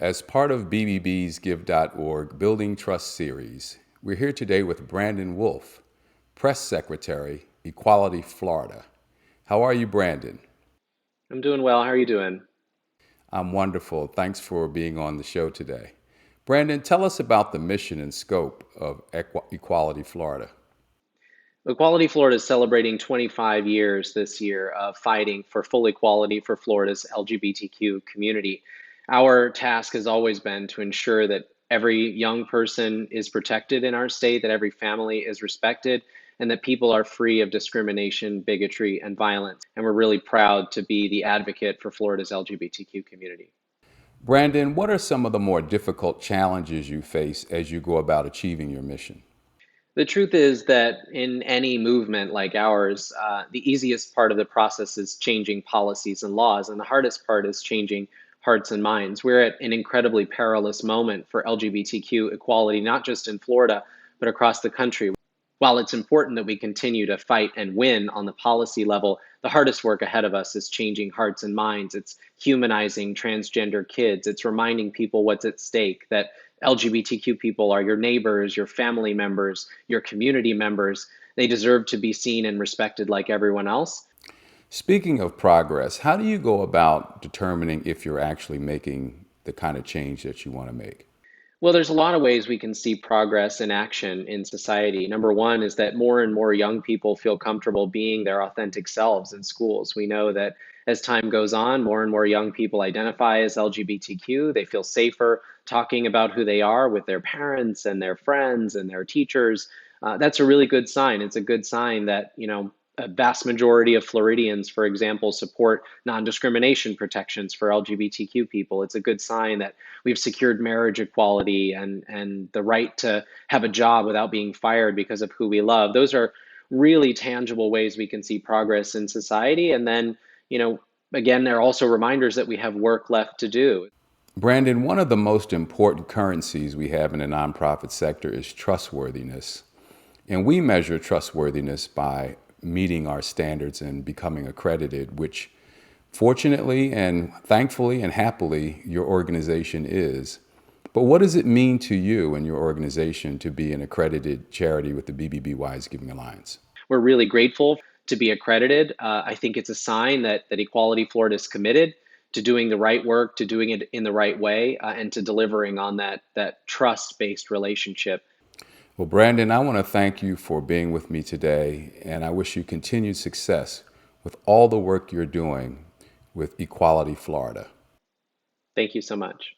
As part of BBB's Give.org Building Trust series, we're here today with Brandon Wolf, Press Secretary, Equality Florida. How are you, Brandon? I'm doing well. How are you doing? I'm wonderful. Thanks for being on the show today. Brandon, tell us about the mission and scope of Equality Florida. Equality Florida is celebrating 25 years this year of fighting for full equality for Florida's LGBTQ community. Our task has always been to ensure that every young person is protected in our state, that every family is respected, and that people are free of discrimination, bigotry, and violence. And we're really proud to be the advocate for Florida's LGBTQ community. Brandon, what are some of the more difficult challenges you face as you go about achieving your mission? The truth is that in any movement like ours, the easiest part of the process is changing policies and laws, and the hardest part is changing hearts and minds. We're at an incredibly perilous moment for LGBTQ equality, not just in Florida, but across the country. While it's important that we continue to fight and win on the policy level, the hardest work ahead of us is changing hearts and minds. It's humanizing transgender kids. It's reminding people what's at stake, that LGBTQ people are your neighbors, your family members, your community members. They deserve to be seen and respected like everyone else. Speaking of progress, how do you go about determining if you're actually making the kind of change that you want to make? Well, there's a lot of ways we can see progress in action in society. Number one is that more and more young people feel comfortable being their authentic selves in schools. We know that as time goes on, more and more young people identify as LGBTQ. They feel safer talking about who they are with their parents and their friends and their teachers. That's a really good sign. It's a good sign that, a vast majority of Floridians, for example, support non-discrimination protections for LGBTQ people. It's a good sign that we've secured marriage equality and the right to have a job without being fired because of who we love. Those are really tangible ways we can see progress in society. And then, again, they're also reminders that we have work left to do. Brandon, one of the most important currencies we have in the nonprofit sector is trustworthiness. And we measure trustworthiness by meeting our standards and becoming accredited, which fortunately and thankfully and happily your organization is. But what does it mean to you and your organization to be an accredited charity with the BBB Wise Giving Alliance? We're really grateful to be accredited. I think it's a sign that Equality Florida is committed to doing the right work, to doing it in the right way, and to delivering on that trust-based relationship. Well, Brandon, I want to thank you for being with me today, and I wish you continued success with all the work you're doing with Equality Florida. Thank you so much.